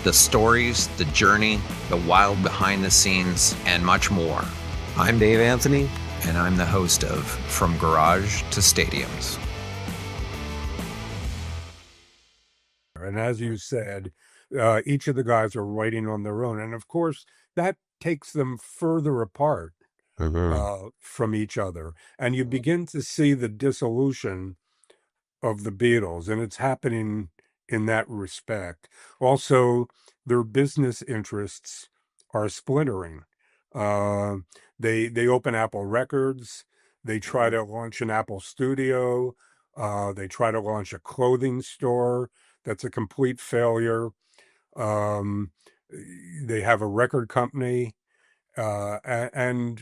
The stories, the journey, the wild behind the scenes, and much more. I'm Dave Anthony, and I'm the host of From Garage to Stadiums. And as you said, each of the guys are writing on their own. And of course, that takes them further apart from each other. And you begin to see the dissolution of the Beatles, and it's happening in that respect. Also, their business interests are splintering. Uh, they open Apple Records. They try to launch an Apple Studio. They try to launch a clothing store. That's a complete failure. Um, they have a record company, and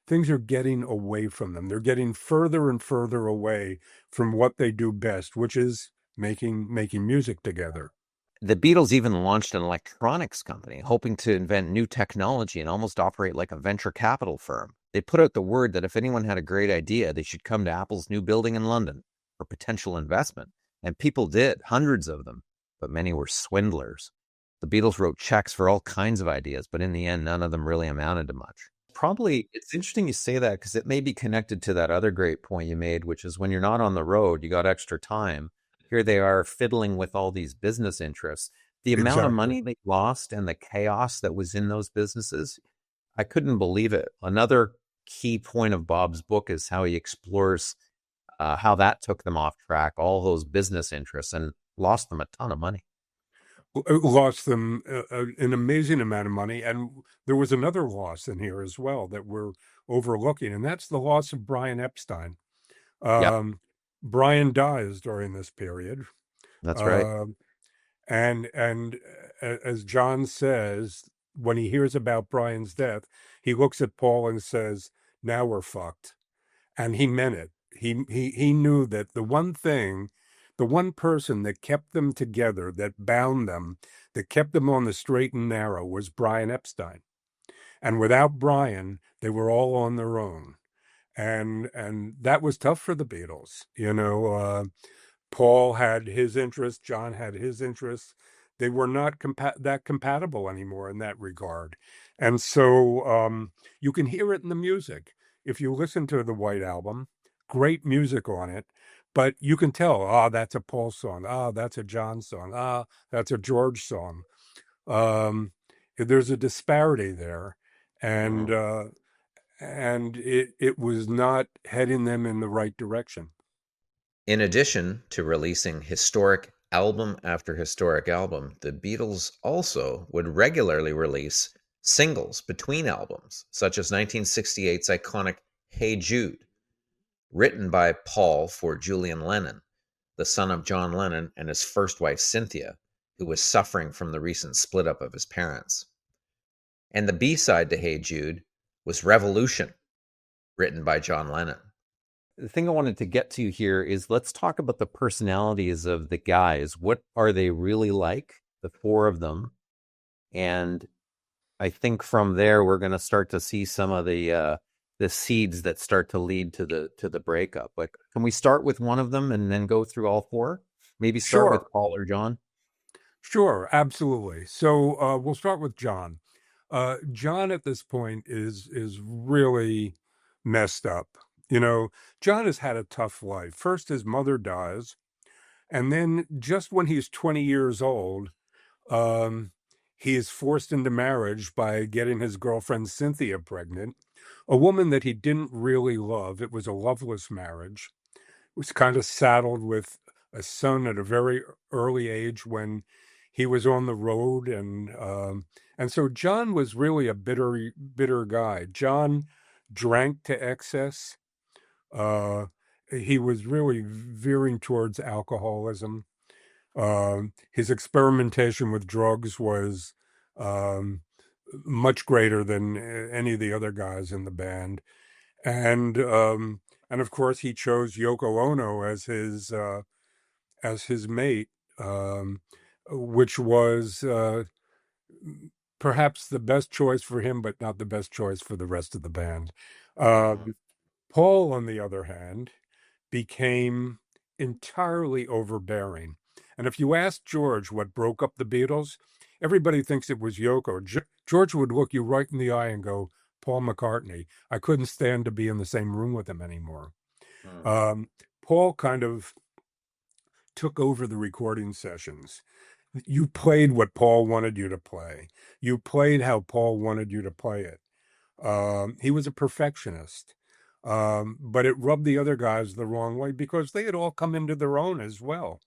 things are getting away from them. They're getting further and further away from what they do best, which is making music together. The Beatles even launched an electronics company, hoping to invent new technology and almost operate like a venture capital firm. They put out the word that if anyone had a great idea, they should come to Apple's new building in London for potential investment. And people did, hundreds of them, but many were swindlers. The Beatles wrote checks for all kinds of ideas, but in the end, none of them really amounted to much. Probably, it's interesting you say that because it may be connected to that other great point you made, which is when you're not on the road, you got extra time. Here they are fiddling with all these business interests. The amount of money they lost and the chaos that was in those businesses, I couldn't believe it. Another key point of Bob's book is how he explores how that took them off track, all those business interests, and lost them a ton of money. Lost them an amazing amount of money. And there was another loss in here as well that we're overlooking, and that's the loss of Brian Epstein. Brian dies during this period. That's right. And as John says, when he hears about Brian's death, he looks at Paul and says, "Now we're fucked." And he meant it. He knew that the one person that kept them together, that bound them, that kept them on the straight and narrow was Brian Epstein. And without Brian, they were all on their own. And that was tough for the Beatles. Paul had his interests, John had his interests. They were not that compatible anymore in that regard. And so you can hear it in the music. If you listen to the White Album, great music on it, but you can tell, that's a Paul song. That's a John song. That's a George song. There's a disparity there. And it was not heading them in the right direction. In addition to releasing historic album after historic album, the Beatles also would regularly release singles between albums, such as 1968's iconic Hey Jude, written by Paul for Julian Lennon, the son of John Lennon and his first wife Cynthia, who was suffering from the recent split up of his parents. And the B-side to Hey Jude was Revolution, written by John Lennon. The thing I wanted to get to here is let's talk about the personalities of the guys. What are they really like, the four of them? And I think from there we're going to start to see some of the seeds that start to lead to the breakup. But can we start with one of them and then go through all four? Maybe start with Paul or John? Sure, absolutely. So we'll start with John. John at this point is really messed up. John has had a tough life. First, his mother dies, and then just when he's 20 years old, he is forced into marriage by getting his girlfriend Cynthia pregnant, a woman that he didn't really love. It was a loveless marriage. He was kind of saddled with a son at a very early age when he was on the road, and so John was really a bitter guy. John drank to excess. He was really veering towards alcoholism. His experimentation with drugs was much greater than any of the other guys in the band, and of course he chose Yoko Ono as his mate, which was perhaps the best choice for him, but not the best choice for the rest of the band. Paul, on the other hand, became entirely overbearing. And if you ask George what broke up the Beatles, everybody thinks it was Yoko. George would look you right in the eye and go, Paul McCartney. I couldn't stand to be in the same room with him anymore. Mm. Um, Paul kind of took over the recording sessions. You played what Paul wanted you to play. You played how Paul wanted you to play it. He was a perfectionist, but it rubbed the other guys the wrong way because they had all come into their own as well.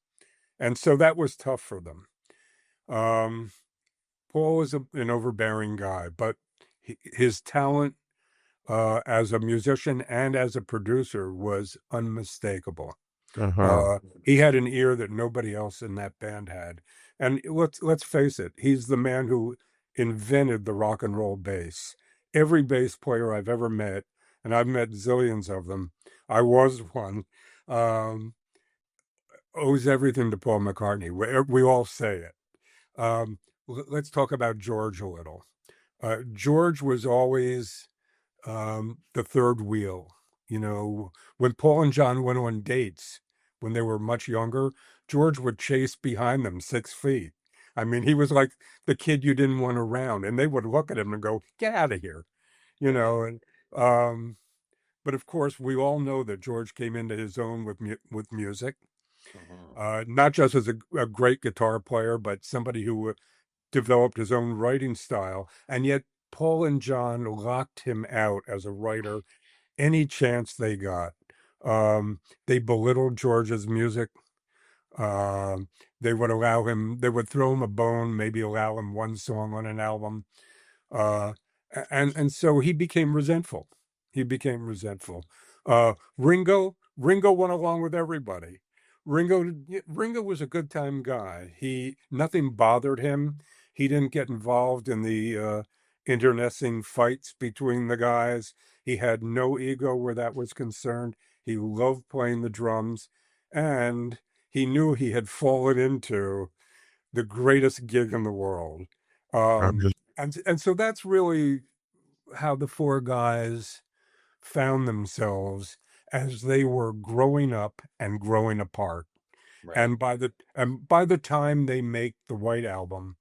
And so that was tough for them. Um, Paul was an overbearing guy, but his talent as a musician and as a producer was unmistakable. Uh-huh. He had an ear that nobody else in that band had. And let's face it, he's the man who invented the rock and roll bass. Every bass player I've ever met, and I've met zillions of them, I was one, um, owes everything to Paul McCartney. We all say it. Let's talk about George a little. George was always the third wheel. You know, when Paul and John went on dates when they were much younger, George would chase behind them 6 feet. I mean, he was like the kid you didn't want around, and they would look at him and go, "Get out of here," you know. And um, but of course, we all know that George came into his own with music, Mhm. not just as a great guitar player, but somebody who developed his own writing style. And yet, Paul and John locked him out as a writer any chance they got. They belittled George's music. Um, they would throw him a bone, maybe allow him one song on an album. Uh, and so he became resentful. He became resentful. Ringo went along with everybody. Ringo was a good time guy. Nothing bothered him. He didn't get involved in the internecine fights between the guys. He had no ego where that was concerned. He loved playing the drums, and he knew he had fallen into the greatest gig in the world. Um, and so that's really how the four guys found themselves as they were growing up and growing apart. Right. And by the time they make the White Album,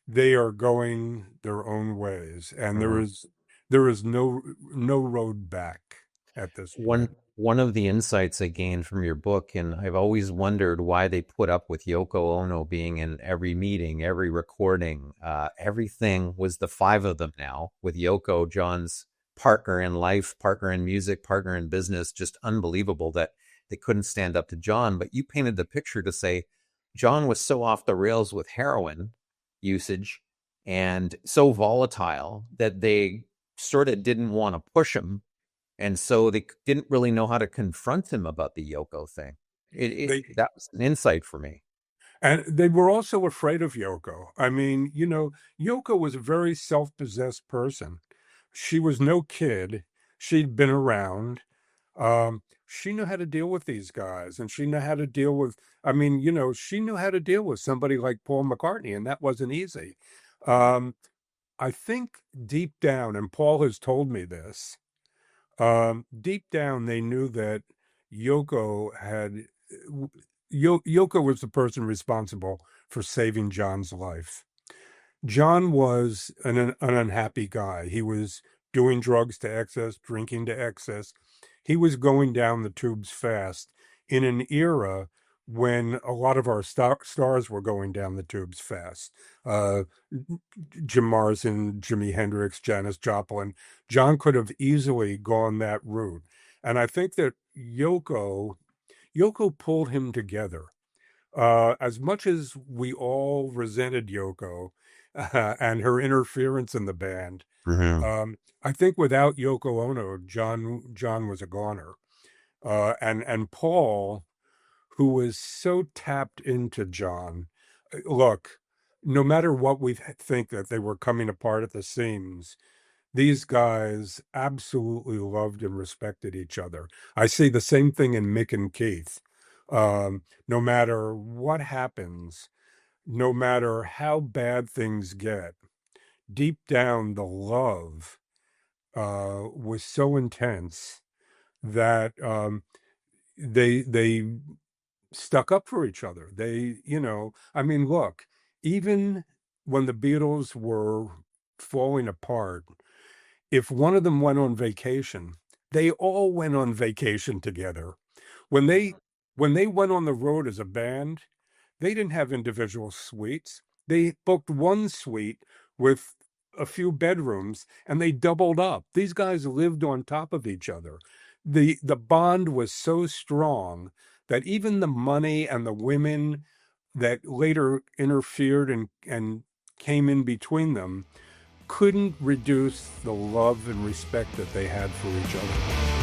they are going their own ways, and there Mhm. is there is no road back at this One point. one of the insights I gained from your book, and I've always wondered why they put up with Yoko Ono being in every meeting, every recording, everything was the five of them now, with Yoko, John's partner in life, partner in music, partner in business, just unbelievable that they couldn't stand up to John. But you painted the picture to say John was so off the rails with heroin usage and so volatile that they sort of didn't want to push him, and so they didn't really know how to confront him about the Yoko thing. They That was an insight for me. And they were also afraid of Yoko. I mean, Yoko was a very self-possessed person. She was no kid. She'd been around. She knew how to deal with these guys, and she knew how to deal with, I mean, she knew how to deal with somebody like Paul McCartney, and that wasn't easy. Mhm. Um, I think deep down, and Paul has told me this, deep down, they knew that Yoko had Yoko was the person responsible for saving John's life. John was an unhappy guy. He was doing drugs to excess, drinking to excess. He was going down the tubes fast in an era when a lot of our stars were going down the tubes fast. Uh, Jim Morrison, Jimi Hendrix, Janis Joplin. John could have easily gone that route. And I think that Yoko pulled him together. As much as we all resented Yoko and her interference in the band, Mhm. I think without Yoko Ono, John was a goner. And Paul, who was so tapped into John, look, no matter what we think that they were coming apart at the seams, these guys absolutely loved and respected each other. I see the same thing in Mick and Keith. No matter what happens, no matter how bad things get, deep down the love was so intense that they stuck up for each other. They, I mean, look, even when the Beatles were falling apart, if one of them went on vacation, they all went on vacation together. When they when they went on the road as a band, they didn't have individual suites. They booked one suite with a few bedrooms and they doubled up. These guys lived on top of each other. The bond was so strong that even the money and the women that later interfered and came in between them couldn't reduce the love and respect that they had for each other.